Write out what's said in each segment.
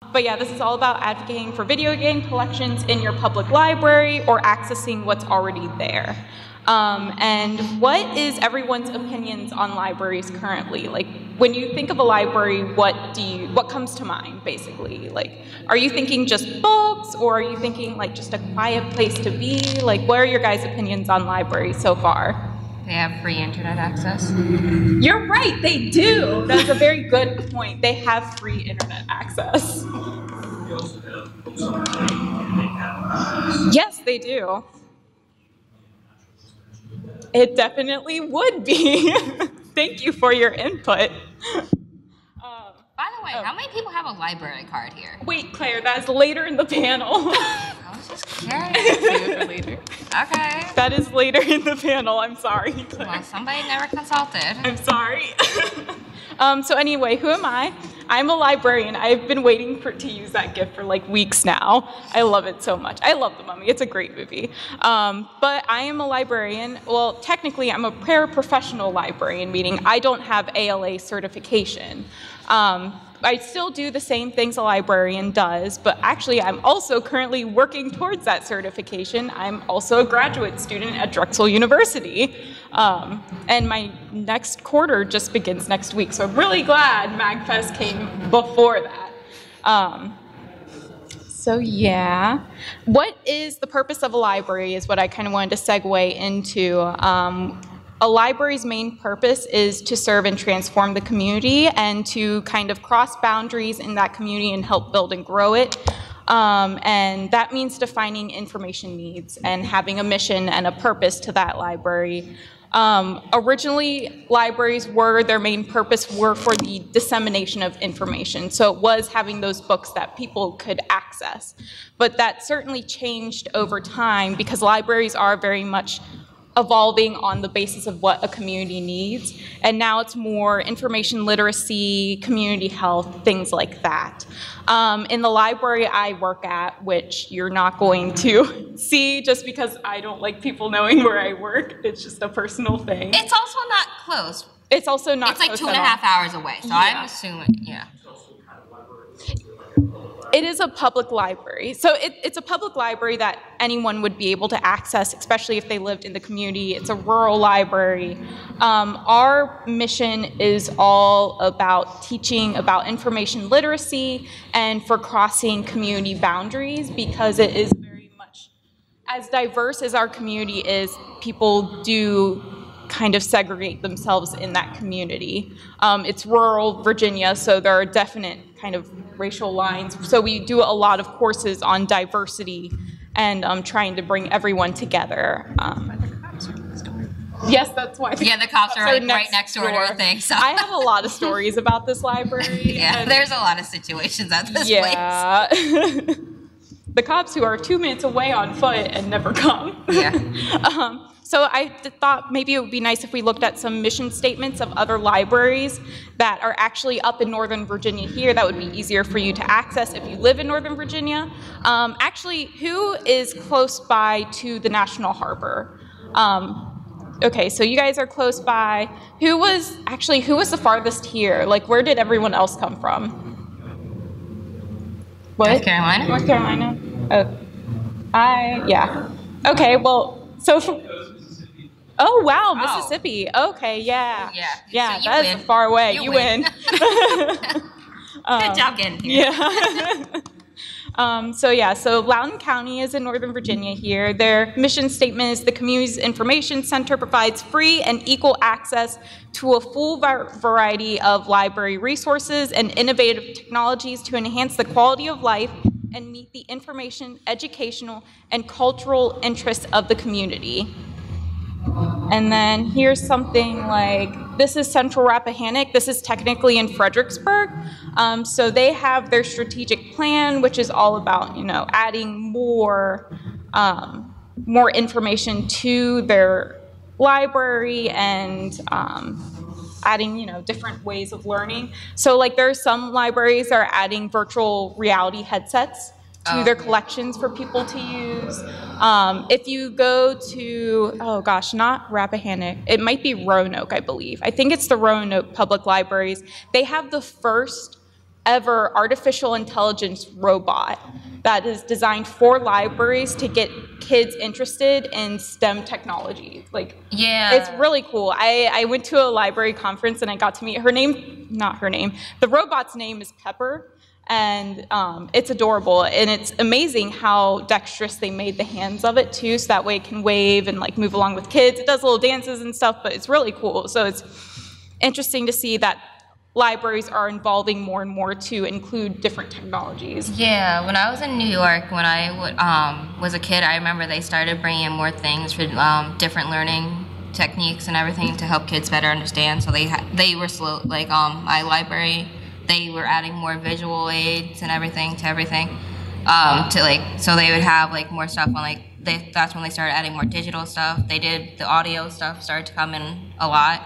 But yeah, this is all about advocating for video game collections in your public library or accessing what's already there. And what is everyone's opinions on libraries currently? Like, when you think of a library, what comes to mind, basically? Like, are you thinking just books, or are you thinking like just a quiet place to be? Like, what are your guys' opinions on libraries so far? They have free internet access. You're right, they do. That's a very good point. They have free internet access. Yes, they do. It definitely would be. Thank you for your input. By the way, how many people have a library card here? Wait, Claire, that's later in the panel. I was just curious. Later. Okay. That is later in the panel. I'm sorry, Claire. Well, somebody never consulted. I'm sorry. So anyway, who am I? I'm a librarian. I've been waiting to use that gift for like weeks now. I love it so much. I love The Mummy. It's a great movie. But I am a librarian. Well, technically, I'm a paraprofessional librarian, meaning I don't have ALA certification. I still do the same things a librarian does, but actually I'm also currently working towards that certification. I'm also a graduate student at Drexel University, and my next quarter just begins next week, so I'm really glad MAGFest came before that. So yeah, what is the purpose of a library is what I kind of wanted to segue into. A library's main purpose is to serve and transform the community and to kind of cross boundaries in that community and help build and grow it. And that means defining information needs and having a mission and a purpose to that library. Originally, libraries their main purpose were for the dissemination of information. So it was having those books that people could access. But that certainly changed over time because libraries are very much evolving on the basis of what a community needs. And now it's more information literacy, community health, things like that. In the library I work at, which you're not going to see just because I don't like people knowing where I work, it's just a personal thing. It's also not close. It's also not close. It's like 2.5 hours away, so yeah. I'm assuming, yeah. It is a public library. So it's a public library that anyone would be able to access, especially if they lived in the community. It's a rural library. Our mission is all about teaching about information literacy and for crossing community boundaries because it is very much, as diverse as our community is, people do kind of segregate themselves in that community. It's rural Virginia, so there are definite kind of racial lines. So we do a lot of courses on diversity and trying to bring everyone together. Yes, that's why. Yeah, the cops are right next door to the thing. So. I have a lot of stories about this library. Yeah, there's a lot of situations at this place. The cops who are 2 minutes away on foot and never come. Yeah. So I thought maybe it would be nice if we looked at some mission statements of other libraries that are actually up in Northern Virginia here. That would be easier for you to access if you live in Northern Virginia. Actually, who is close by to the National Harbor? Okay, so you guys are close by. Who was the farthest here? Like, where did everyone else come from? What? North Carolina. North Carolina? Oh, yeah. Okay, well, so... Oh, wow, Mississippi. Okay, yeah. Yeah, so that is far away. You win. Good job getting here. Yeah. So Loudoun County is in Northern Virginia here. Their mission statement is the community's information center provides free and equal access to a full variety of library resources and innovative technologies to enhance the quality of life and meet the information, educational, and cultural interests of the community. And then here's something like, this is Central Rappahannock. This is technically in Fredericksburg. So they have their strategic plan, which is all about, adding more information to their library and adding, different ways of learning. So like there are some libraries that are adding virtual reality headsets to their collections for people to use. If you go to, not Rappahannock, it might be Roanoke, I believe. I think it's the Roanoke Public Libraries. They have the first ever artificial intelligence robot that is designed for libraries to get kids interested in STEM technology. Like, it's really cool. I went to a library conference and I got to meet the robot's name is Pepper, and it's adorable, and it's amazing how dexterous they made the hands of it too, so that way it can wave and like move along with kids. It does little dances and stuff, but it's really cool. So it's interesting to see that libraries are evolving more and more to include different technologies. Yeah, when I was in New York, when I was a kid, I remember they started bringing in more things for different learning techniques and everything to help kids better understand. So they were slow, like my library, they were adding more visual aids and everything to everything. So they would have like more stuff on that's when they started adding more digital stuff. They did the audio stuff started to come in a lot,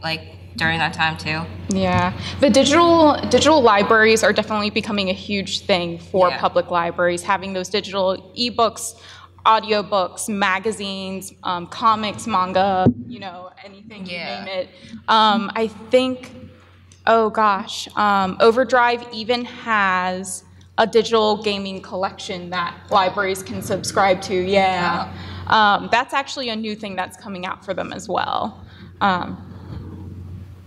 like during that time too. Yeah, the digital libraries are definitely becoming a huge thing for public libraries, having those digital ebooks, audiobooks, magazines, comics, manga, anything, you name it. I think, Overdrive even has a digital gaming collection that libraries can subscribe to. Yeah. That's actually a new thing that's coming out for them as well.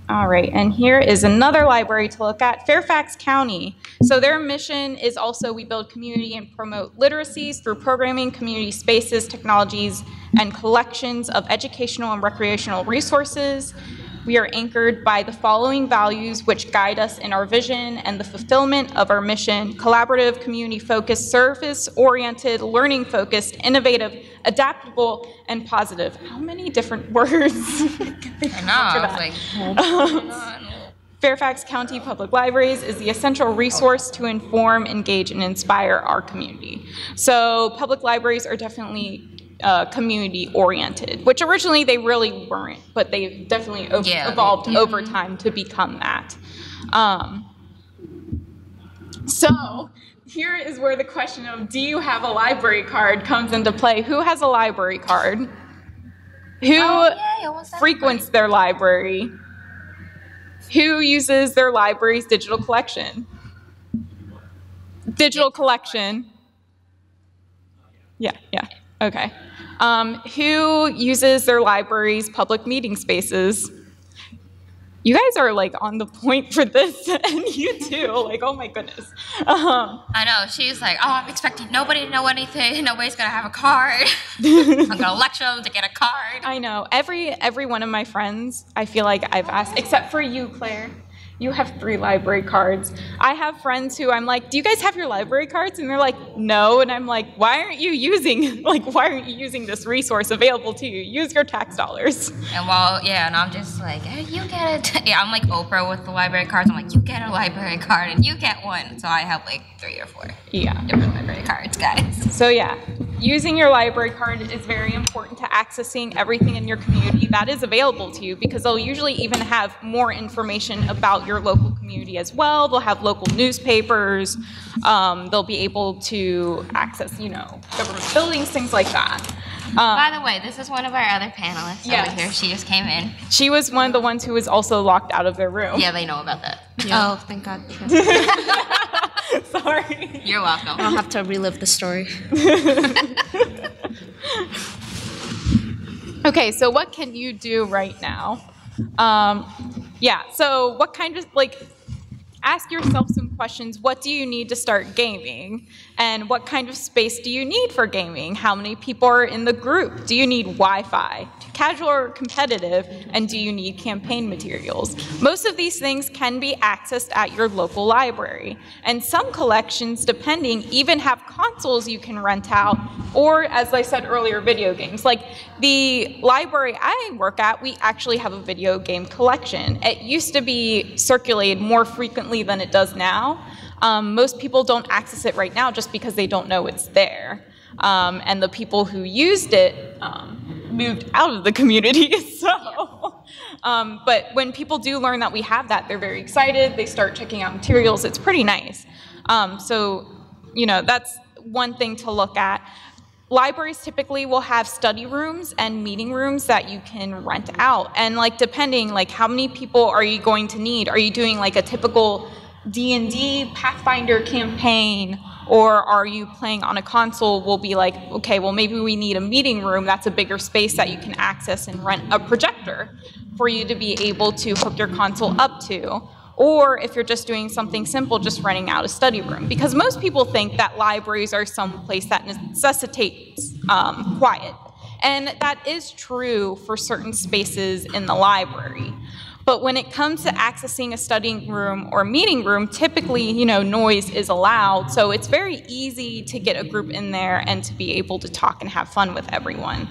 All right, and here is another library to look at, Fairfax County. So their mission is also we build community and promote literacies through programming, community spaces, technologies, and collections of educational and recreational resources. We are anchored by the following values which guide us in our vision and the fulfillment of our mission: collaborative, community-focused, service-oriented, learning-focused, innovative, adaptable, and positive. How many different words? I know. Fairfax County Public Libraries is the essential resource to inform, engage, and inspire our community. So public libraries are definitely community-oriented, which originally they really weren't, but they've definitely evolved over time to become that. So here is where the question of do you have a library card comes into play. Who has a library card? Who frequents their library? Who uses their library's digital collection? Digital collection. Yeah. Okay. Who uses their library's public meeting spaces? You guys are like on the point for this, and you too. Like, oh my goodness. I know. She's like, oh, I'm expecting nobody to know anything. Nobody's gonna have a card. I'm gonna lecture them to get a card. I know. Every one of my friends, I feel like I've asked, except for you, Claire. You have 3 library cards. I have friends who I'm like, do you guys have your library cards? And they're like, no. And I'm like, why aren't you using this resource available to you? Use your tax dollars. And and I'm just like, hey, you get it. Yeah, I'm like Oprah with the library cards. I'm like, you get a library card and you get one. So I have like 3 or 4 different library cards, guys. So yeah, using your library card is very important to accessing everything in your community that is available to you, because they'll usually even have more information about your local community as well. They'll have local newspapers. They'll be able to access, government buildings, things like that. By the way, this is one of our other panelists over here. She just came in. She was one of the ones who was also locked out of their room. Yeah, they know about that. Yeah. Oh, thank God. Sorry. You're welcome. I'll have to relive the story. Okay, so what can you do right now? So what kind of, ask yourself some questions. What do you need to start gaming? And what kind of space do you need for gaming? How many people are in the group? Do you need Wi-Fi? Casual or competitive? And do you need campaign materials? Most of these things can be accessed at your local library. And some collections, depending, even have consoles you can rent out, or, as I said earlier, video games. Like the library I work at, we actually have a video game collection. It used to be circulated more frequently than it does now. Most people don't access it right now just because they don't know it's there. And the people who used it moved out of the community. But when people do learn that we have that, they're very excited. They start checking out materials. It's pretty nice. That's one thing to look at. Libraries typically will have study rooms and meeting rooms that you can rent out. And depending, how many people are you going to need? Are you doing a typical D&D Pathfinder campaign, or are you playing on a console, we'll be like, okay, well, maybe we need a meeting room that's a bigger space that you can access and rent a projector for you to be able to hook your console up to. Or if you're just doing something simple, just renting out a study room. Because most people think that libraries are some place that necessitates quiet. And that is true for certain spaces in the library. But when it comes to accessing a studying room or meeting room, typically, noise is allowed. So it's very easy to get a group in there and to be able to talk and have fun with everyone.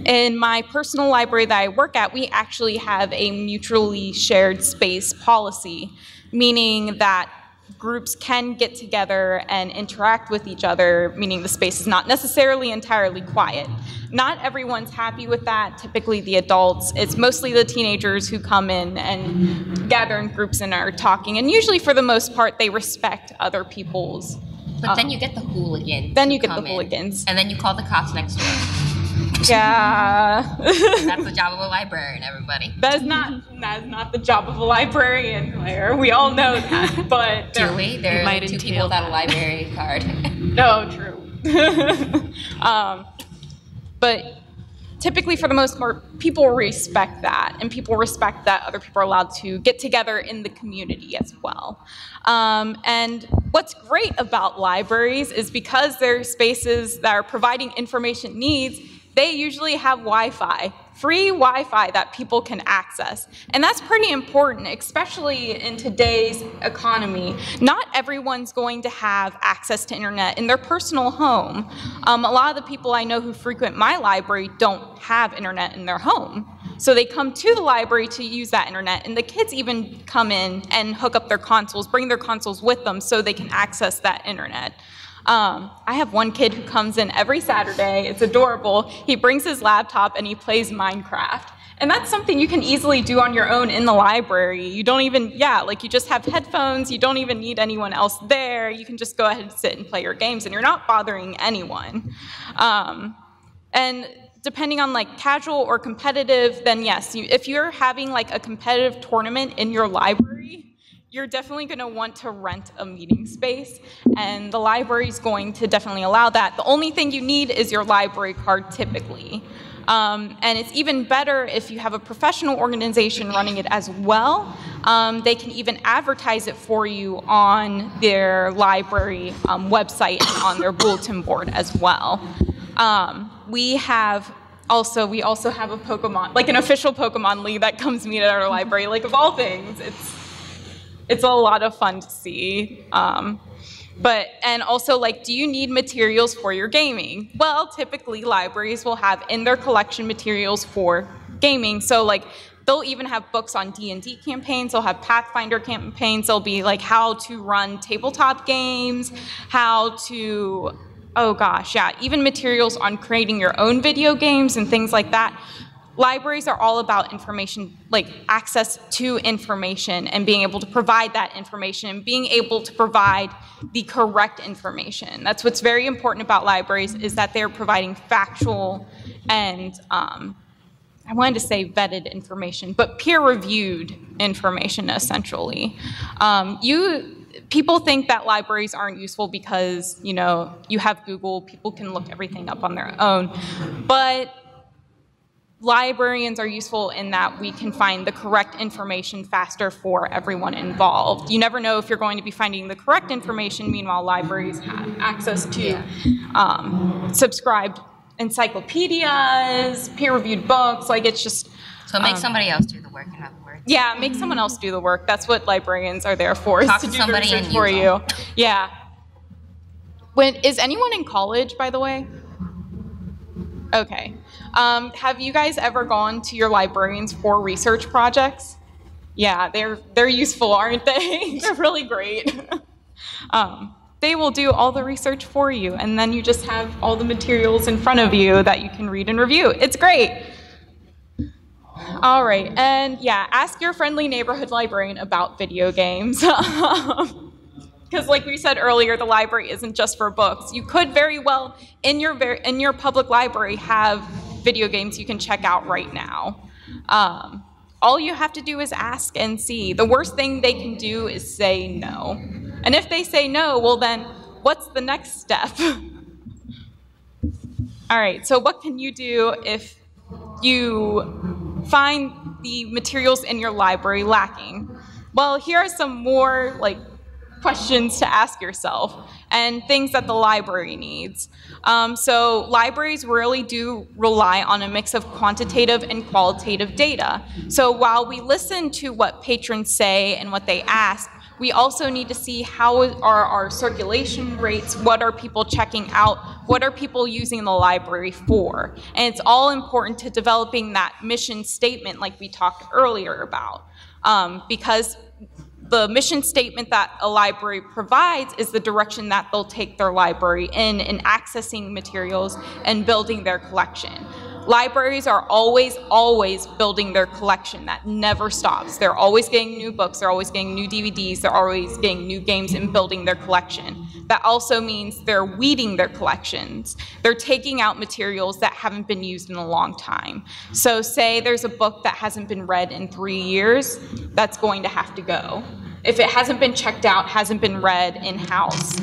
In my personal library that I work at, we actually have a mutually shared space policy, meaning that groups can get together and interact with each other, meaning the space is not necessarily entirely quiet. Not everyone's happy with that. Typically the adults, it's mostly the teenagers who come in and gather in groups and are talking. And usually for the most part, they respect other people's. But then you get the hooligans. Then you get the hooligans. And then you call the cops next door. Yeah. That's the job of a librarian, everybody. That is not the job of a librarian, Claire. We all know that. But do we? There are 2 people without a library card. No, true. But typically, for the most part, people respect that, and people respect that other people are allowed to get together in the community as well. And what's great about libraries is because they're spaces that are providing information needs, they usually have Wi-Fi, free Wi-Fi that people can access. And that's pretty important, especially in today's economy. Not everyone's going to have access to internet in their personal home. A lot of the people I know who frequent my library don't have internet in their home. So they come to the library to use that internet, and the kids even come in and hook up their consoles, bring their consoles with them so they can access that internet. I have one kid who comes in every Saturday. It's adorable. He brings his laptop and he plays Minecraft. And that's something you can easily do on your own in the library. You don't even, you just have headphones. You don't even need anyone else there. You can just go ahead and sit and play your games, and you're not bothering anyone. And depending on casual or competitive, then yes, if you're having a competitive tournament in your library, you're definitely going to want to rent a meeting space, and the library is going to definitely allow that. The only thing you need is your library card typically. And it's even better if you have a professional organization running it as well. They can even advertise it for you on their library website and on their bulletin board as well. We also have a Pokemon, an official Pokemon League that comes meet at our library. Of all things, it's a lot of fun to see. And also, do you need materials for your gaming? Well, typically libraries will have in their collection materials for gaming. So they'll even have books on D&D campaigns. They'll have Pathfinder campaigns. They'll be how to run tabletop games, how to, even materials on creating your own video games and things like that. Libraries are all about information, access to information and being able to provide that information and being able to provide the correct information. That's what's very important about libraries, is that they're providing factual and, I wanted to say vetted information, but peer-reviewed information, essentially. People think that libraries aren't useful because, you have Google, people can look everything up on their own, but librarians are useful in that we can find the correct information faster for everyone involved. You never know if you're going to be finding the correct information. Meanwhile, libraries have access to subscribed encyclopedias, peer-reviewed books. It's just... So make somebody else do the work, in other words. Yeah, make someone else do the work. That's what librarians are there for, Talk is to to do the research and for use you. them. Yeah. Is anyone in college, by the way? Okay. Have you guys ever gone to your librarians for research projects? Yeah, they're useful, aren't they? They're really great. They will do all the research for you, and then you just have all the materials in front of you that you can read and review. It's great. All right, and ask your friendly neighborhood librarian about video games. Because like we said earlier, the library isn't just for books. You could very well, in your public library, have video games you can check out right now. all you have to do is ask and see. The worst thing they can do is say no. And if they say no, well then, what's the next step? All right, so what can you do if you find the materials in your library lacking? Well, here are some more questions to ask yourself and things that the library needs. So libraries really do rely on a mix of quantitative and qualitative data. So while we listen to what patrons say and what they ask, we also need to see how are our circulation rates, what are people checking out, what are people using the library for. And it's all important to developing that mission statement like we talked earlier about, because the mission statement that a library provides is the direction that they'll take their library in accessing materials and building their collection. Libraries are always building their collection. That never stops. They're always getting new books, they're always getting new DVDs, they're always getting new games and building their collection. That also means they're weeding their collections. They're taking out materials that haven't been used in a long time. So say there's a book that hasn't been read in 3 years, that's going to have to go. If it hasn't been checked out, hasn't been read in-house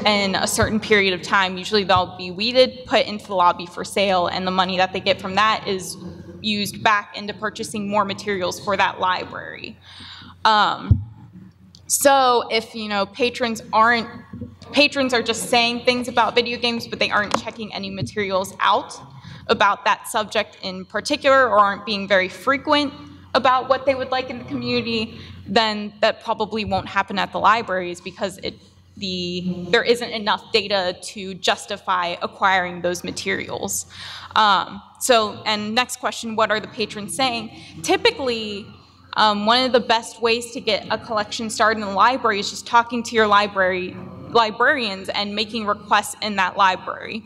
in a certain period of time, usually they'll be weeded, put into the lobby for sale, and the money that they get from that is used back into purchasing more materials for that library. So if patrons are just saying things about video games, but they aren't checking any materials out about that subject in particular, or aren't being very frequent about what they would like in the community, then that probably won't happen at the libraries because there isn't enough data to justify acquiring those materials. And next question, what are the patrons saying? Typically, one of the best ways to get a collection started in the library is just talking to your librarians and making requests in that library.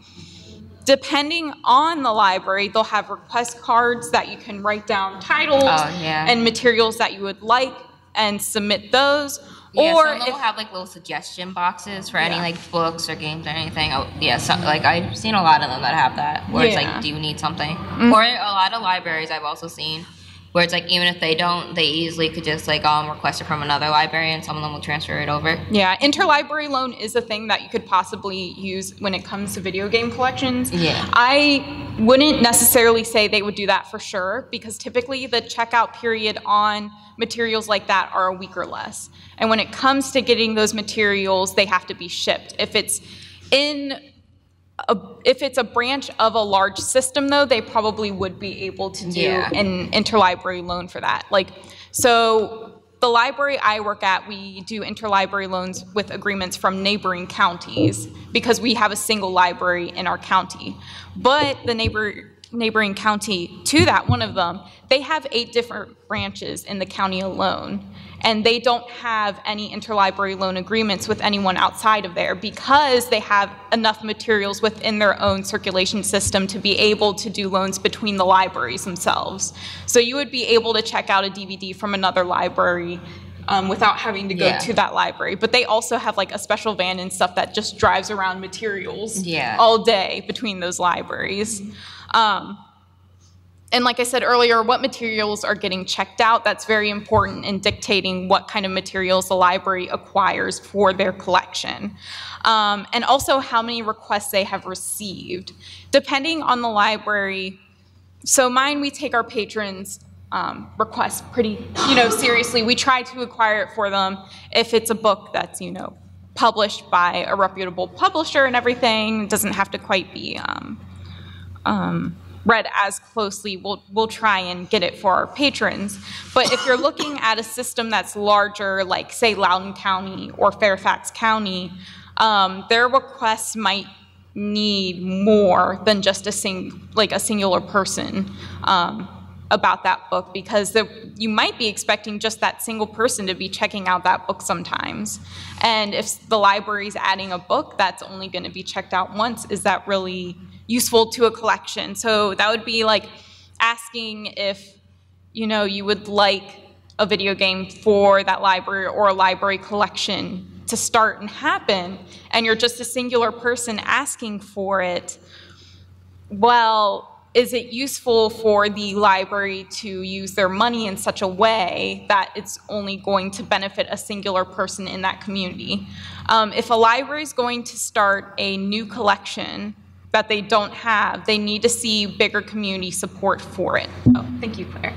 Depending on the library, they'll have request cards that you can write down titles and materials that you would like and submit those. Yeah, or some will have little suggestion boxes for any books or games or anything. Oh, yeah, so, I've seen a lot of them that have that, where it's do you need something? Mm-hmm. Or a lot of libraries I've also seen where it's even if they don't, they easily could just request it from another library and some of them will transfer it over. Yeah, interlibrary loan is a thing that you could possibly use when it comes to video game collections. Yeah. I wouldn't necessarily say they would do that for sure, because typically the checkout period on materials like that are a week or less. And when it comes to getting those materials, they have to be shipped. If it's a branch of a large system, though, they probably would be able to do an interlibrary loan for that. So the library I work at, we do interlibrary loans with agreements from neighboring counties because we have a single library in our county. But the neighboring county to that, one of them, they have 8 different branches in the county alone. And they don't have any interlibrary loan agreements with anyone outside of there because they have enough materials within their own circulation system to be able to do loans between the libraries themselves. So you would be able to check out a DVD from another library without having to go to that library. But they also have a special van and stuff that just drives around materials all day between those libraries. And like I said earlier, what materials are getting checked out, that's very important in dictating what kind of materials the library acquires for their collection. And also how many requests they have received. Depending on the library, so mine, we take our patrons' requests pretty seriously. We try to acquire it for them. If it's a book that's published by a reputable publisher and everything, it doesn't have to quite be read as closely, we'll try and get it for our patrons. But if you're looking at a system that's larger, like say Loudoun County or Fairfax County, their requests might need more than just a singular person about that book, because you might be expecting just that single person to be checking out that book sometimes. And if the library's adding a book that's only going to be checked out once, is that really useful to a collection? So that would be like asking if you would like a video game for that library or a library collection to start and happen, and you're just a singular person asking for it. Well, is it useful for the library to use their money in such a way that it's only going to benefit a singular person in that community? If a library is going to start a new collection that they don't have, they need to see bigger community support for it. Oh, thank you, Claire.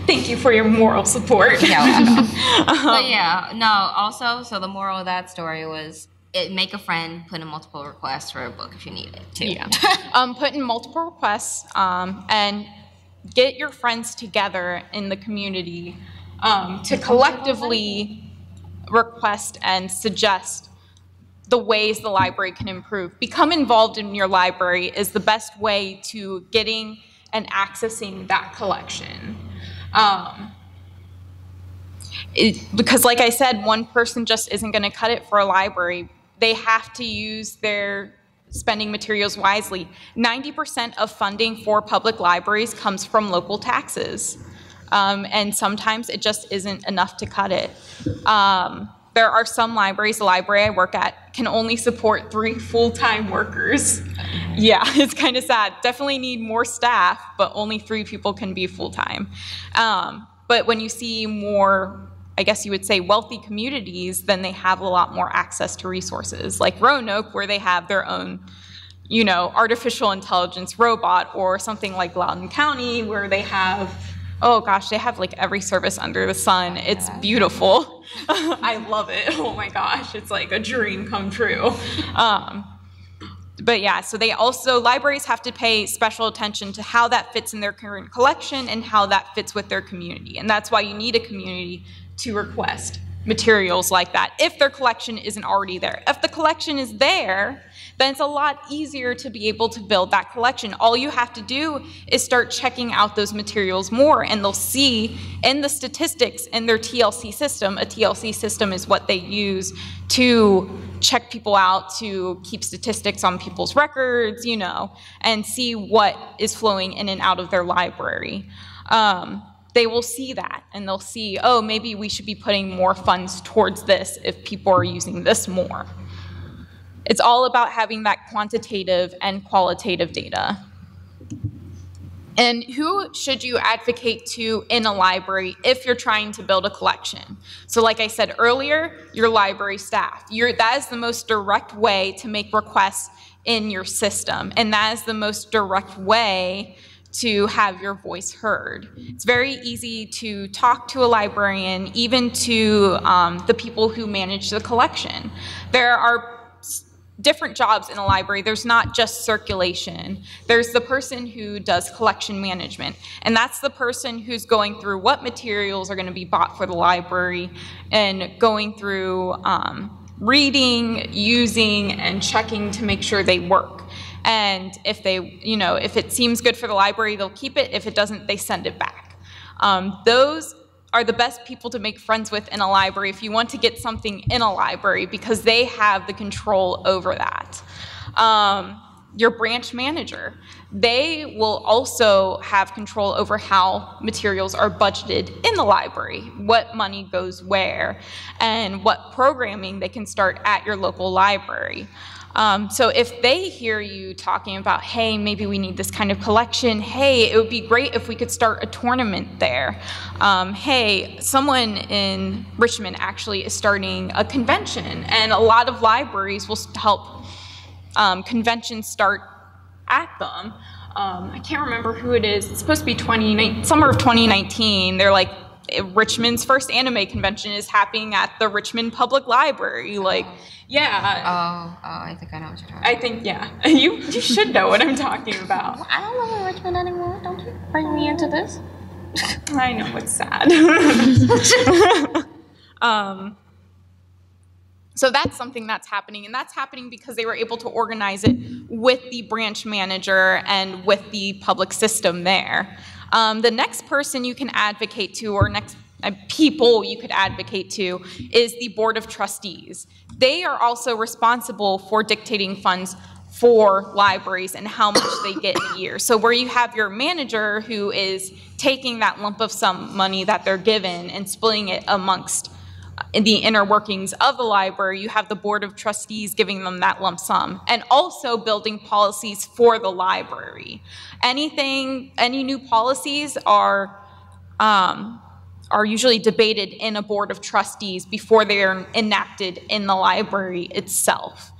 Thank you for your moral support. But yeah, no, also, so the moral of that story was make a friend, put in multiple requests for a book if you need it, too. Yeah. Put in multiple requests and get your friends together in the community to collectively request and suggest the ways the library can improve. Become involved in your library is the best way to getting and accessing that collection. Because like I said, one person just isn't going to cut it for a library. They have to use their spending materials wisely. 90% of funding for public libraries comes from local taxes. And sometimes it just isn't enough to cut it. There are some libraries, the library I work at, can only support 3 full-time workers. Yeah, it's kind of sad. Definitely need more staff, but only 3 people can be full-time. But when you see more, I guess you would say, wealthy communities, then they have a lot more access to resources, like Roanoke, where they have their own, you know, artificial intelligence robot, or something like Loudoun County, where they have, oh gosh, they have like every service under the sun. It's beautiful. I love it. Oh my gosh, it's like a dream come true. But yeah, so they also, libraries have to pay special attention to how that fits in their current collection and how that fits with their community. And that's why you need a community to request materials like that if their collection isn't already there. If the collection is there, then it's a lot easier to be able to build that collection. All you have to do is start checking out those materials more, and they'll see in the statistics in their TLC system. A TLC system is what they use to check people out, to keep statistics on people's records, you know, and see what is flowing in and out of their library. They will see that, and they'll see, oh, maybe we should be putting more funds towards this if people are using this more. It's all about having that quantitative and qualitative data. And who should you advocate to in a library if you're trying to build a collection? So like I said earlier, your library staff. That is the most direct way to make requests in your system, and that is the most direct way to have your voice heard. It's very easy to talk to a librarian, even to the people who manage the collection. There are different jobs in a library. There's not just circulation. There's the person who does collection management, and that's the person who's going through what materials are going to be bought for the library and going through reading, using, and checking to make sure they work. And if they, you know, if it seems good for the library, they'll keep it. If it doesn't, they send it back. Those are the best people to make friends with in a library if you want to get something in a library, because they have the control over that. Your branch manager, they will also have control over how materials are budgeted in the library, what money goes where, and what programming they can start at your local library. So if they hear you talking about, hey, maybe we need this kind of collection, hey, it would be great if we could start a tournament there. Hey, someone in Richmond actually is starting a convention, and a lot of libraries will help conventions start at them. I can't remember who it is. It's supposed to be summer of 2019. They're like, Richmond's first anime convention is happening at the Richmond Public Library. Like, yeah. Oh, I think I know what you're talking about. I think, yeah. You should know what I'm talking about. I don't live in Richmond anymore. Don't you bring me into this. I know, it's sad. So that's something that's happening, and that's happening because they were able to organize it with the branch manager and with the public system there. The next person you can advocate to, or next people you could advocate to, is the Board of Trustees. They are also responsible for dictating funds for libraries and how much they get in a year. So where you have your manager who is taking that lump of some money that they're given and splitting it amongst in the inner workings of the library. You have the board of trustees giving them that lump sum, and also building policies for the library. Any new policies are usually debated in a board of trustees before they are enacted in the library itself.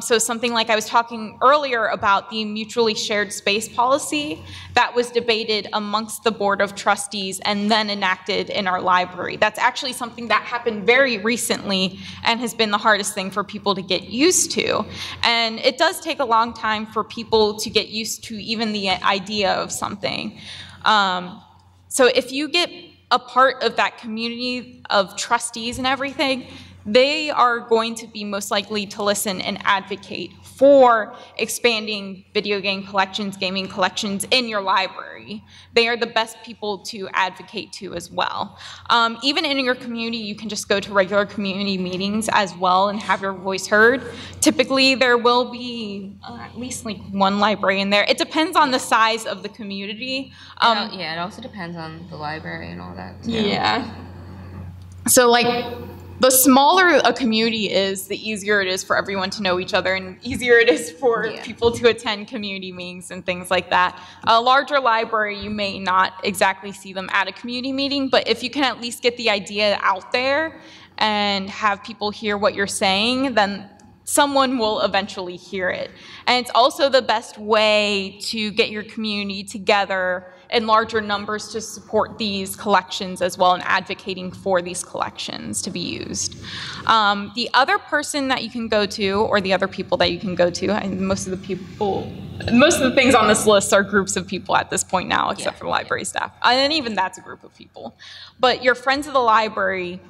So something like I was talking earlier about the mutually shared space policy, that was debated amongst the board of trustees and then enacted in our library. That's actually something that happened very recently and has been the hardest thing for people to get used to. And it does take a long time for people to get used to even the idea of something. So if you get a part of that community of trustees and everything, they are going to be most likely to listen and advocate for expanding video game collections, gaming collections in your library. They are the best people to advocate to as well. Even in your community, you can just go to regular community meetings as well and have your voice heard. Typically, there will be at least like one librarian there. It depends on the size of the community. Yeah, it also depends on the library and all that too. Yeah. So like, the smaller a community is, the easier it is for everyone to know each other, and easier it is for people to attend community meetings and things like that. A larger library, you may not exactly see them at a community meeting, but if you can at least get the idea out there and have people hear what you're saying, then someone will eventually hear it. And it's also the best way to get your community together in larger numbers to support these collections as well, and advocating for these collections to be used. The other person that you can go to, or the other people that you can go to, and most of the things on this list are groups of people at this point now, except for the library staff. And even that's a group of people. But your friends of the library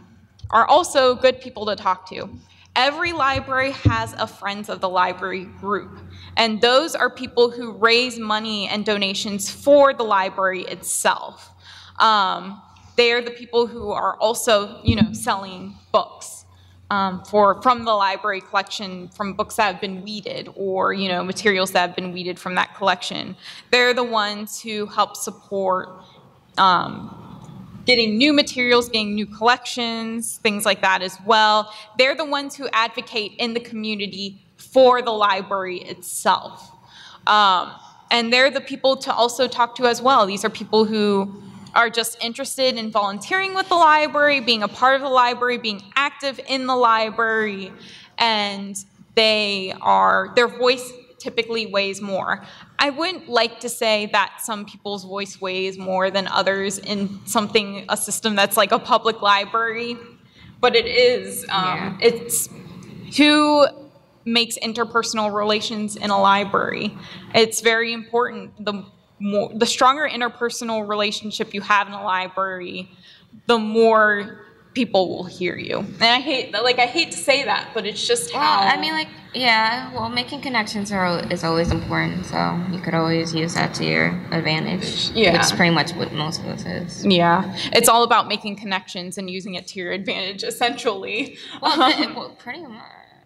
are also good people to talk to. Every library has a Friends of the Library group, and those are people who raise money and donations for the library itself. They are the people who are also, selling books from the library collection, from books that have been weeded, or materials that have been weeded from that collection. They're the ones who help support getting new materials, getting new collections, things like that as well. They're the ones who advocate in the community for the library itself. And they're the people to also talk to as well. These are people who are just interested in volunteering with the library, being a part of the library, being active in the library, and their voice typically weighs more. I wouldn't like to say that some people's voice weighs more than others in a system that's like a public library, but it is. It's who makes interpersonal relations in a library. It's very important. The stronger interpersonal relationship you have in a library, the more people will hear you. And I hate to say that, but it's just how. Well, I mean, making connections is always important, so you could always use that to your advantage. Yeah. Which is pretty much what most of us is. Yeah. It's all about making connections and using it to your advantage, essentially. Well, pretty much.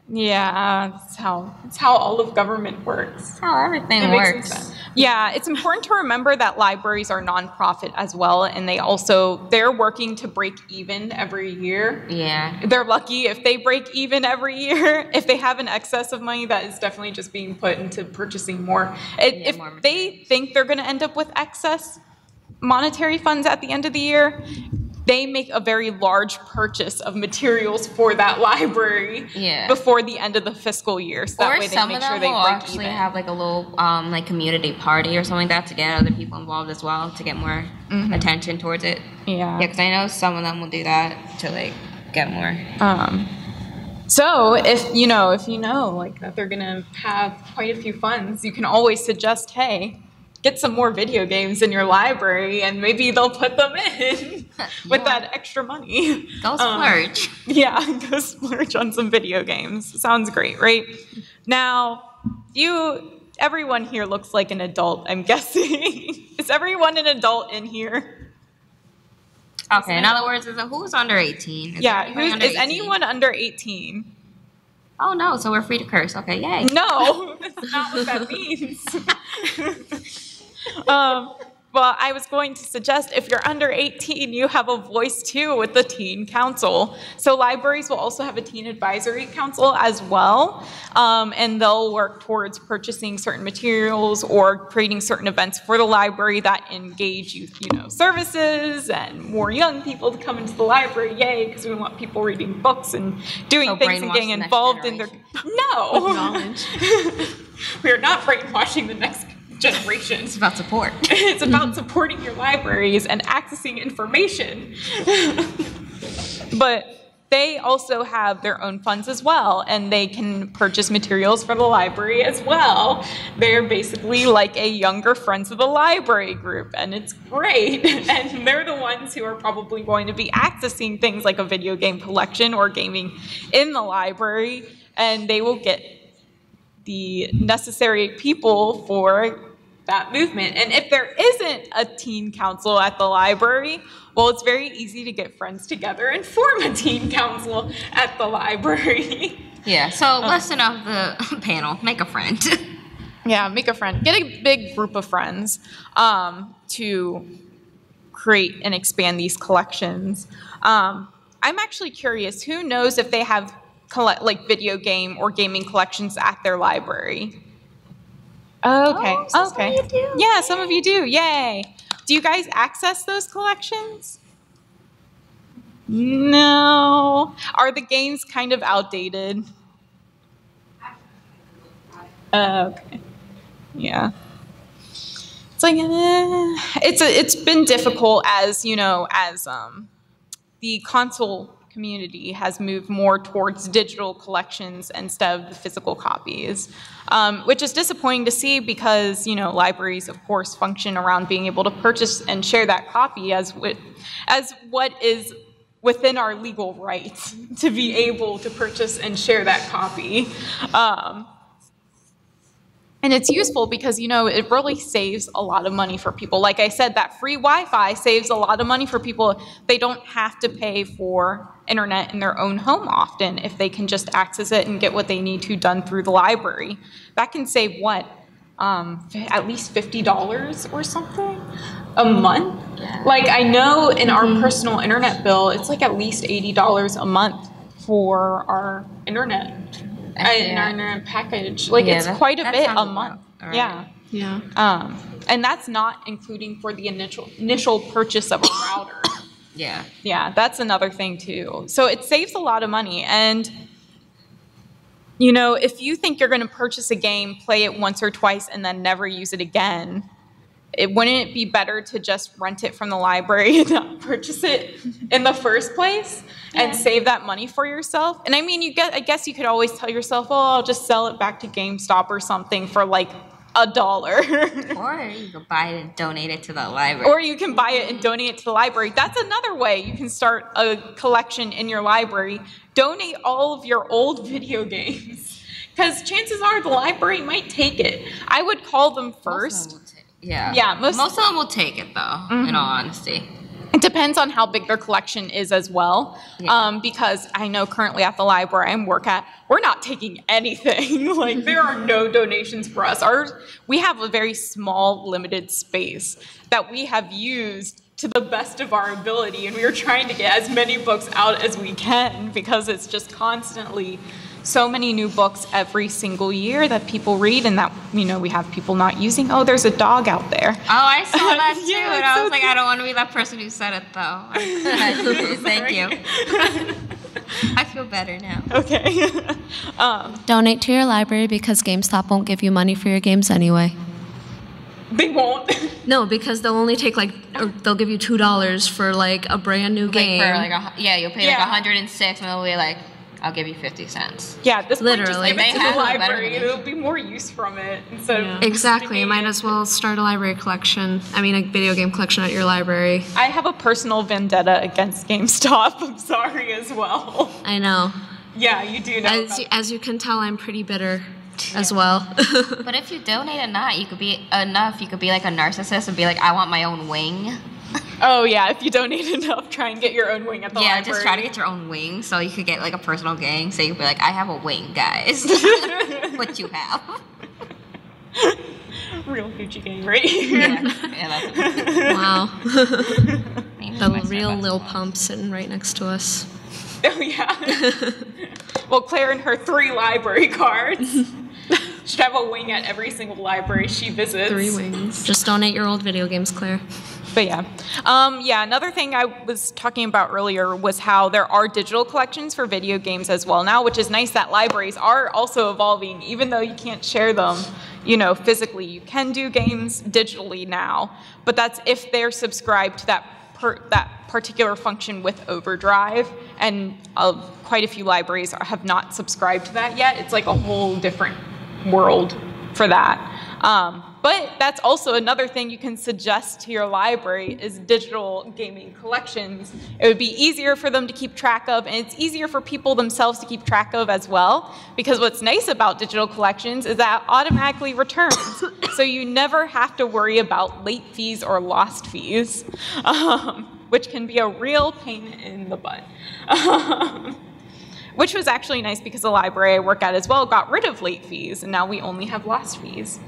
Yeah, that's how all of government works. That's how everything works. Yeah, it's important to remember that libraries are nonprofit as well, and they're working to break even every year. Yeah. They're lucky if they break even every year. If they have an excess of money, that is definitely just being put into purchasing more. If they think they're going to end up with excess monetary funds at the end of the year, they make a very large purchase of materials for that library before the end of the fiscal year. So that way they make sure they break even. Or some of them will actually have like a little community party or something like that to get other people involved as well, to get more attention towards it. Yeah. Yeah, because I know some of them will do that to get more. So if you know that they're gonna have quite a few funds, you can always suggest, hey, get some more video games in your library, and maybe they'll put them in with that extra money. Go splurge. Go splurge on some video games. Sounds great, right? Now, everyone here looks like an adult, I'm guessing. Is everyone an adult in here? Okay, in other words, who's under 18? Is anyone under 18? Oh, no, so we're free to curse. Okay, yay. No, that's not what that means. Well, I was going to suggest if you're under 18, you have a voice too with the Teen Council. So libraries will also have a Teen Advisory Council as well, and they'll work towards purchasing certain materials or creating certain events for the library that engage youth, services and more young people to come into the library. Yay, because we want people reading books and doing things and getting involved in their... No! With knowledge. We are not brainwashing the next generation. It's about support. It's about supporting your libraries and accessing information. But they also have their own funds as well, and they can purchase materials for the library as well. They're basically like a younger Friends of the Library group, and it's great. And they're the ones who are probably going to be accessing things like a video game collection or gaming in the library, and they will get the necessary people for that movement. And if there isn't a teen council at the library, well, it's very easy to get friends together and form a teen council at the library. Yeah, so lesson of the panel, make a friend. Yeah, make a friend. Get a big group of friends to create and expand these collections. I'm actually curious, who knows if they have video game or gaming collections at their library? Okay. So okay. some of you do. Yeah, some of you do. Yay. Do you guys access those collections? No. Are the games kind of outdated? Okay. Yeah. It's like it's been difficult as the console community has moved more towards digital collections instead of the physical copies, which is disappointing to see because, libraries, of course, function around being able to purchase and share that copy as what is within our legal rights to be able to purchase and share that copy. And it's useful because, it really saves a lot of money for people. Like I said, that free Wi-Fi saves a lot of money for people. They don't have to pay for internet in their own home often if they can just access it and get what they need to done through the library. That can save, at least $50 or something a month? Yeah. Like, I know in our personal internet bill, it's like at least $80 a month for our internet. In our internet package. It's quite a bit a month. Right. Yeah. Yeah. And that's not including for the initial purchase of a router. Yeah. Yeah, that's another thing too. So it saves a lot of money. And, if you think you're going to purchase a game, play it once or twice, and then never use it again, wouldn't it be better to just rent it from the library and not purchase it in the first place and save that money for yourself? And I guess you could always tell yourself, I'll just sell it back to GameStop or something for like $1. Or you can buy it and donate it to the library. Or you can buy it and donate it to the library. That's another way you can start a collection in your library. Donate all of your old video games. Because chances are the library might take it. I would call them first. Yeah, most of them will take it, though, in all honesty. It depends on how big their collection is as well, because I know currently at the library I work at, we're not taking anything. Like, there are no donations for us. We have a very small, limited space that we have used to the best of our ability, and we are trying to get as many books out as we can because it's just constantly so many new books every single year that people read and that, we have people not using. Oh, there's a dog out there. Oh, I saw that too. Yeah, and I was like, I don't want to be that person who said it, though. Thank you. I feel better now. Okay. Donate to your library because GameStop won't give you money for your games anyway. They won't. No, because they'll only take they'll give you $2 for a brand new game. You'll pay $106 and they'll be like, I'll give you 50 cents. Yeah, this literally. Point, just give it to the library. There'll be more use from it instead of exactly. You might as well start a library collection. A video game collection at your library. I have a personal vendetta against GameStop. I'm sorry as well. I know. Yeah, you do know. As you can tell, I'm pretty bitter as well. But if you donate enough, you could be like a narcissist and be like, I want my own wing. Oh, yeah, if you donate enough, try and get your own wing at the library. Yeah, just try to get your own wing so you could get a personal gang. So you could be like, I have a wing, guys. What you have. Real Gucci gang right here. Yeah, that's Wow. maybe The my real Starbucks Lil one. Pump sitting right next to us. Oh, yeah. Well, Claire and her 3 library cards. Should have a wing at every single library she visits. 3 wings. Just donate your old video games, Claire. But yeah. Yeah, another thing I was talking about earlier was how there are digital collections for video games as well now, which is nice that libraries are also evolving, even though you can't share them, physically. You can do games digitally now, but that's if they're subscribed to that particular function with Overdrive, and quite a few libraries have not subscribed to that yet. It's like a whole different world for that. But that's also another thing you can suggest to your library is digital gaming collections. It would be easier for them to keep track of, and it's easier for people themselves to keep track of as well, because what's nice about digital collections is that it automatically returns. So you never have to worry about late fees or lost fees, which can be a real pain in the butt. Which was actually nice because the library I work at as well got rid of late fees, and now we only have lost fees.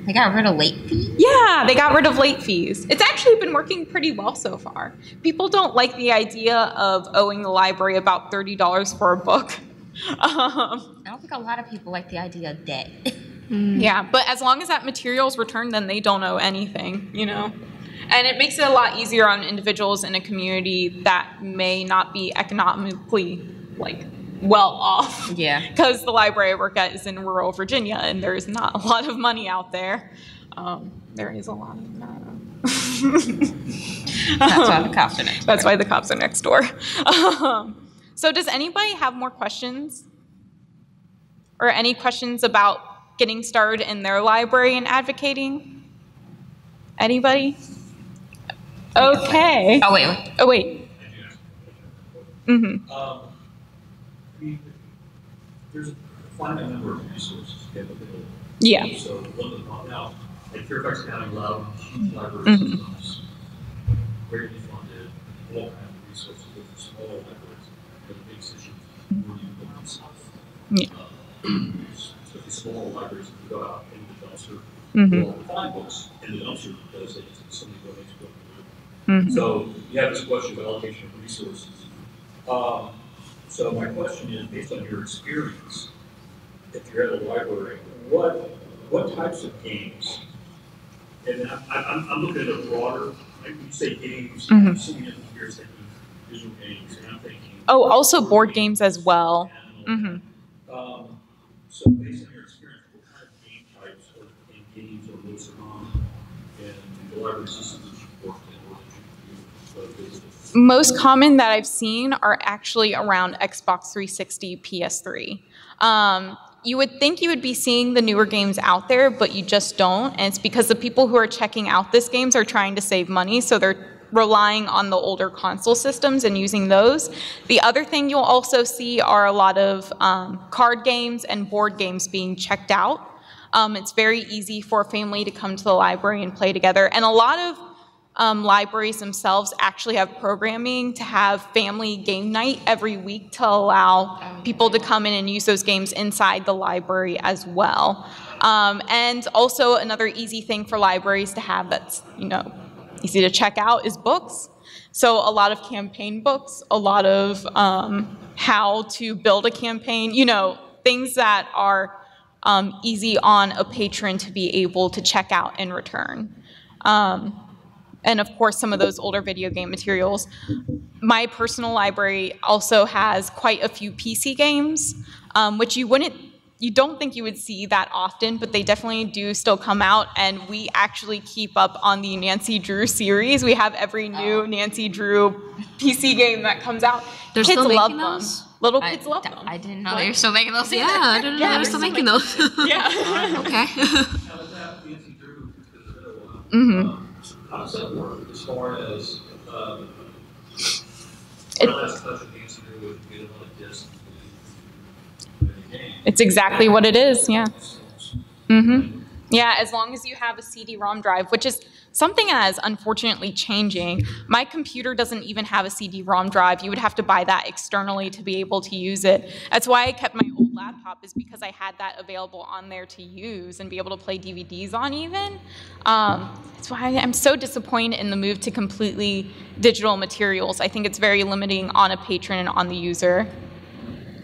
They got rid of late fees? Yeah, they got rid of late fees. It's actually been working pretty well so far. People don't like the idea of owing the library about $30 for a book. I don't think a lot of people like the idea of debt. Yeah, but as long as that material is returned, then they don't owe anything, And it makes it a lot easier on individuals in a community that may not be economically, well off. Yeah. Because the library I work at is in rural Virginia, and there's not a lot of money out there. There is a lot of that. That's why the cops are next door. That's why the cops are next door. So does anybody have more questions? Or any questions about getting started in their library and advocating? Anybody? Okay. Oh, wait. Oh, wait. Mm-hmm. There's a finite number of resources available. Yeah. So one of them now, like Fairfax County allowed huge library systems, greatly funded, all kinds of resources with the smaller libraries, but the big systems where you put them stuff. So the smaller libraries, if you go out in the dumpster, will find books in the dumpster because somebody donates a book. So you have this question of allocation of resources. So my question is, based on your experience, if you're at a library, what types of games? And I'm looking at a broader, like when you say games, I'm assuming that you're thinking visual games, and I'm thinking. Oh, also board games as well. So based on your experience, what kind of game types or games or books are on in the library systems that you've worked in or that you've visited? Most common that I've seen are actually around Xbox 360, PS3. You would think you would be seeing the newer games out there, but you just don't. And it's because the people who are checking out these games are trying to save money, so they're relying on the older console systems and using those. The other thing you'll also see are a lot of card games and board games being checked out. It's very easy for a family to come to the library and play together. And a lot of libraries themselves actually have programming to have family game night every week to allow people to come in and use those games inside the library as well. And also another easy thing for libraries to have that's, easy to check out is books. So a lot of campaign books, a lot of how to build a campaign, things that are easy on a patron to be able to check out in return. And of course, some of those older video game materials. My personal library also has quite a few PC games, which you don't think you would see that often, but they definitely do still come out, and we actually keep up on the Nancy Drew series. We have every new Nancy Drew PC game that comes out. They're Kids still love making them. those? Little kids love them. I didn't know they were still making those. Yeah, I didn't know they were still making those. Yeah. Okay. Now, with that Nancy Drew, because of it a while, how does that work as far as last touch of Nancy Drew would get it on a disc? It's exactly what it is, yeah. Yeah, as long as you have a CD-ROM drive, which is something that is unfortunately changing. My computer doesn't even have a CD-ROM drive. You would have to buy that externally to be able to use it. That's why I kept my old old laptop is because I had that available on there to use and be able to play DVDs on even. That's why I'm so disappointed in the move to completely digital materials. I think it's very limiting on a patron and on the user.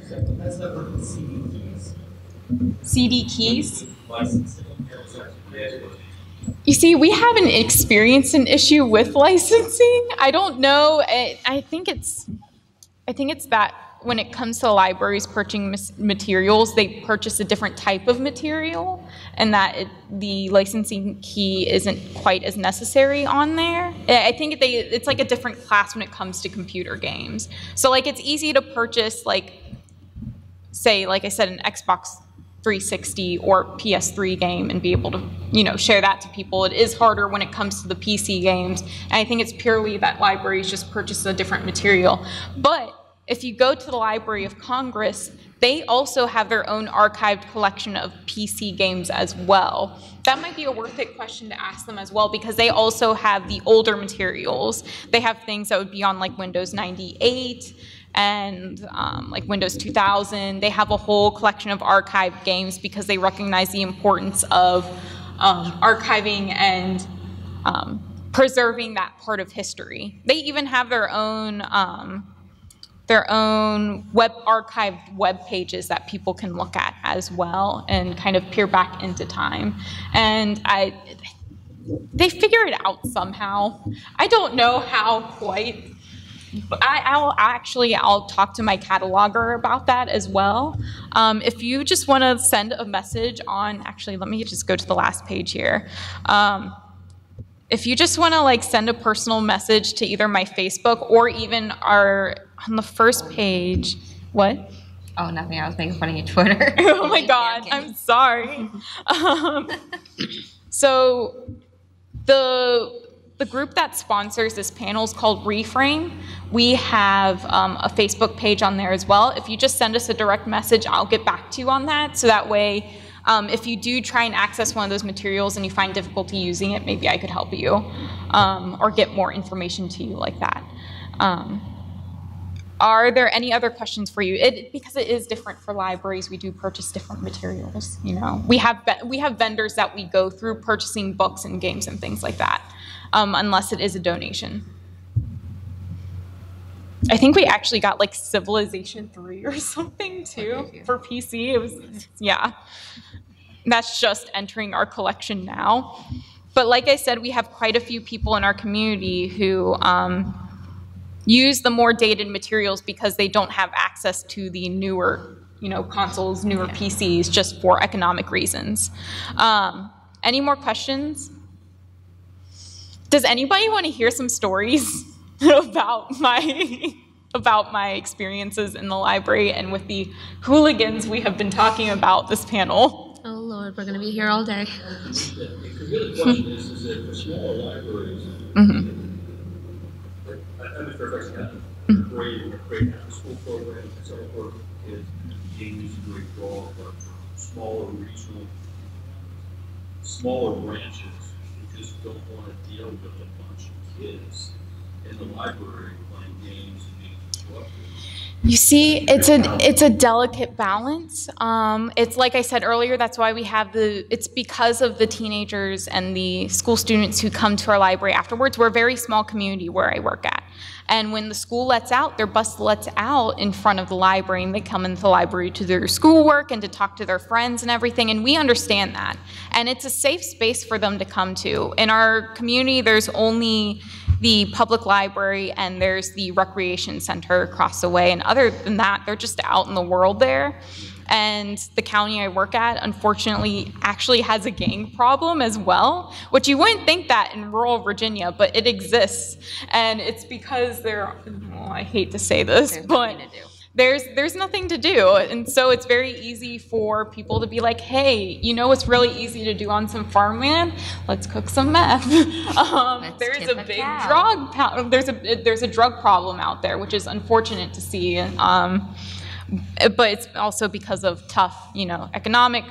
That's not for CD keys. CD keys? Licensing. You see, we haven't experienced an issue with licensing. I don't know. I think it's that when it comes to libraries purchasing materials, they purchase a different type of material, and that the licensing key isn't quite as necessary on there. I think it's like a different class when it comes to computer games. So like it's easy to purchase, like, say, like I said, an Xbox 360 or PS3 game and be able to, share that to people. It is harder when it comes to the PC games, and I think it's purely that libraries just purchase a different material. But if you go to the Library of Congress, they also have their own archived collection of PC games as well. That might be a worth it question to ask them as well, because they also have the older materials. They have things that would be on like Windows 98 and like Windows 2000. They have a whole collection of archived games because they recognize the importance of archiving and preserving that part of history. They even have their own archived web pages that people can look at as well and kind of peer back into time. And they figure it out somehow. I don't know how quite. I'll talk to my cataloger about that as well. If you just want to send a message on, actually, let me just go to the last page here. If you just want to like send a personal message to either my Facebook or even on the first page, what? Oh, nothing. I was making fun of your Twitter. Oh my God, I'm sorry. So the group that sponsors this panel is called Reframe. We have a Facebook page on there as well. If you just send us a direct message, I'll get back to you on that. So that way, if you do try and access one of those materials and you find difficulty using it, maybe I could help you or get more information to you like that. Are there any other questions for you? Because it is different for libraries, we do purchase different materials. We have vendors that we go through purchasing books and games and things like that, unless it is a donation. I think we actually got like Civilization 3 or something too for PC. It was, yeah. That's just entering our collection now. But like I said, we have quite a few people in our community who use the more dated materials because they don't have access to the newer, consoles, newer PCs, just for economic reasons. Any more questions? Does anybody want to hear some stories about my experiences in the library and with the hooligans we have been talking about this panel? Oh Lord, we're going to be here all day. The real question is that for smaller libraries, I'm a Fairfax County, great after-school program, etc. for kids, games, great draw, but smaller regional, smaller branches, you just don't want to deal with a bunch of kids in the library playing games and being disruptive. You see, it's a delicate balance. It's like I said earlier, that's why we have it's because of the teenagers and the school students who come to our library afterwards. We're a very small community where I work at. And when the school lets out, their bus lets out in front of the library, and they come into the library to do their schoolwork and to talk to their friends and everything, and we understand that. And it's a safe space for them to come to. In our community, there's only the public library and there's the recreation center across the way, and other than that, they're just out in the world there. And the county I work at, unfortunately, actually has a gang problem as well, which you wouldn't think that in rural Virginia, but it exists. And it's because I hate to say this, but there's nothing to do. And so it's very easy for people to be like, hey, what's really easy to do on some farmland? Let's cook some meth. There's a big there's a drug problem out there, which is unfortunate to see. But it's also because of tough, economic,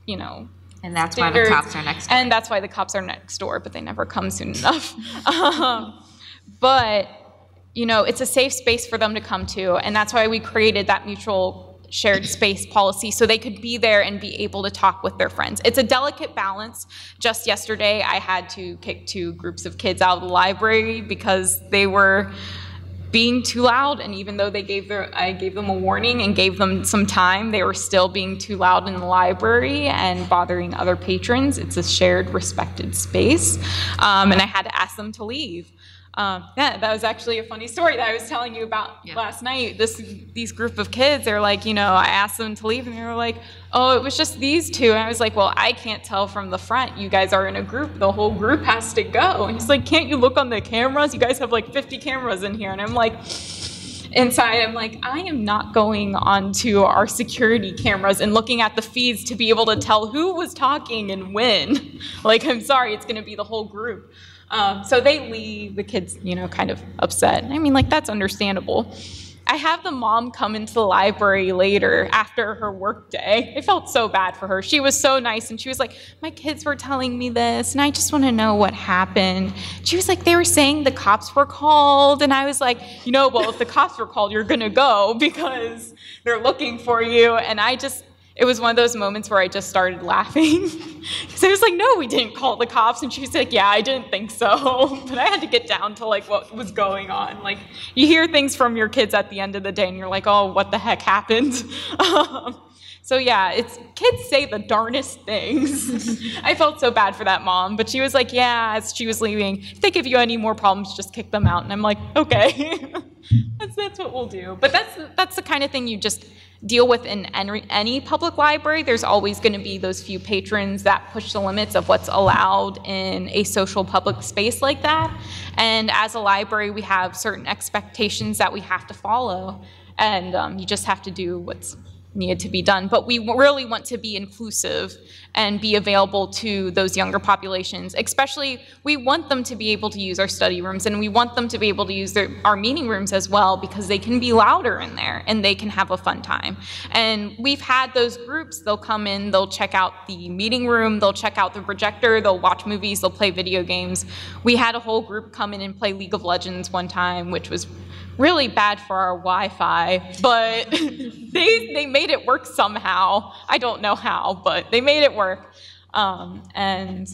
And that's standards. why the cops are next door. And that's why the cops are next door, but they never come soon enough. But, it's a safe space for them to come to, and that's why we created that mutual shared space policy so they could be there and be able to talk with their friends. It's a delicate balance. Just yesterday, I had to kick 2 groups of kids out of the library because they were being too loud, and even though I gave them a warning and gave them some time, they were still being too loud in the library and bothering other patrons. It's a shared, respected space, and I had to ask them to leave. Yeah, that was actually a funny story that I was telling you about last night. These group of kids, they're like, I asked them to leave, and they were like, oh, it was just these 2. And I was like, well, I can't tell from the front. You guys are in a group. The whole group has to go. And he's like, can't you look on the cameras? You guys have like 50 cameras in here. And I'm like, inside, I'm like, I am not going onto our security cameras and looking at the feeds to be able to tell who was talking and when. Like, I'm sorry, it's going to be the whole group. So they leave, the kids, kind of upset. I mean, like, that's understandable. I have the mom come into the library later after her work day. I felt so bad for her. She was so nice, and she was like, my kids were telling me this, and I just want to know what happened. She was like, they were saying the cops were called, and I was like, well, if the cops were called, you're going to go because they're looking for you. And it was one of those moments where I just started laughing. So I was like, no, we didn't call the cops. And she was like, yeah, I didn't think so. But I had to get down to like what was going on. Like, you hear things from your kids at the end of the day and you're like, oh, what the heck happened? So yeah, kids say the darnest things. I felt so bad for that mom, but she was like, yeah, as she was leaving, if they give you any more problems, just kick them out. And I'm like, okay, that's what we'll do. But that's the kind of thing you just deal with in any public library. There's always going to be those few patrons that push the limits of what's allowed in a social public space like that. And as a library, we have certain expectations that we have to follow, and you just have to do what's needed to be done. But we really want to be inclusive and be available to those younger populations. Especially, we want them to be able to use our study rooms, and we want them to be able to use our meeting rooms as well, because they can be louder in there and they can have a fun time. And we've had those groups, they'll come in, they'll check out the meeting room, they'll check out the projector, they'll watch movies, they'll play video games. We had a whole group come in and play League of Legends one time, which was really bad for our Wi-Fi, but they made it work somehow. I don't know how, but they made it work. And,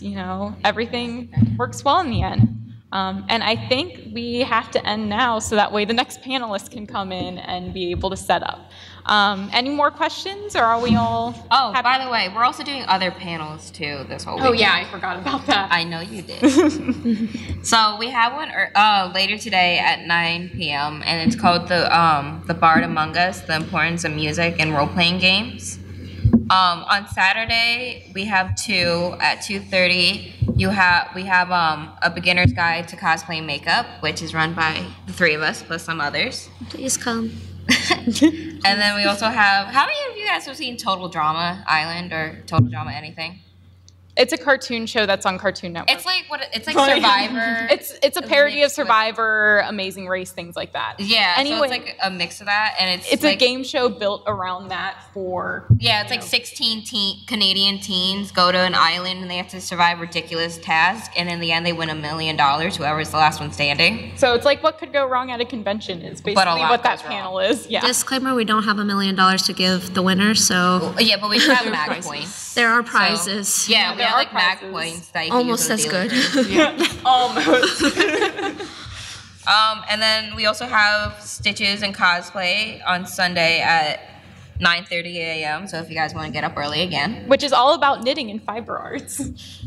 everything works well in the end. And I think we have to end now so that way the next panelist can come in and be able to set up. Any more questions, or are we all happy? By the way, we're also doing other panels too this whole week. Oh yeah, I forgot about that. I know you did. So we have one later today at 9 p.m. and it's called the Bard Among Us: The Importance of Music and Role-Playing Games. On Saturday we have 2 at 2:30. We have a beginner's guide to cosplay and makeup, which is run by the 3 of us plus some others. Please come. And then we also have, how many of you guys have seen Total Drama Island or Total Drama anything? It's a cartoon show that's on Cartoon Network. It's like Survivor. It's a parody of Survivor, Amazing Race, things like that. Yeah, anyway, so it's like a mix of that, and it's like, a game show built around that for... Yeah, it's like 16 Canadian teens go to an island and they have to survive ridiculous tasks, and in the end they win $1 million, whoever's the last one standing. So it's like what could go wrong at a convention is basically what that panel is. Yeah. Disclaimer, we don't have $1 million to give the winner, so... Yeah, but we should have MAG points. There are prizes. So, yeah, we have like MAG points that you can almost use as good. Yeah, almost. And then we also have Stitches and Cosplay on Sunday at 9:30 a.m. So if you guys want to get up early again. Which is all about knitting and fiber arts.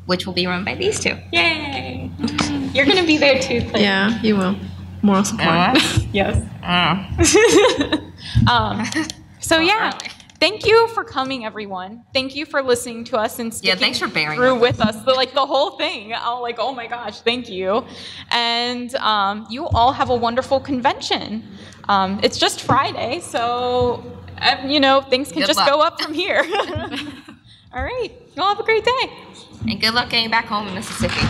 Which will be run by these 2. Yay! You're going to be there too, Claire. Yeah, you will. Moral support. Yes. So yeah. Thank you for coming, everyone. Thank you for listening to us and sticking thanks for bearing through with us. The whole thing. Oh my gosh, thank you. And you all have a wonderful convention. It's just Friday, so things can just go up from here. All right, y'all have a great day. And good luck getting back home in Mississippi.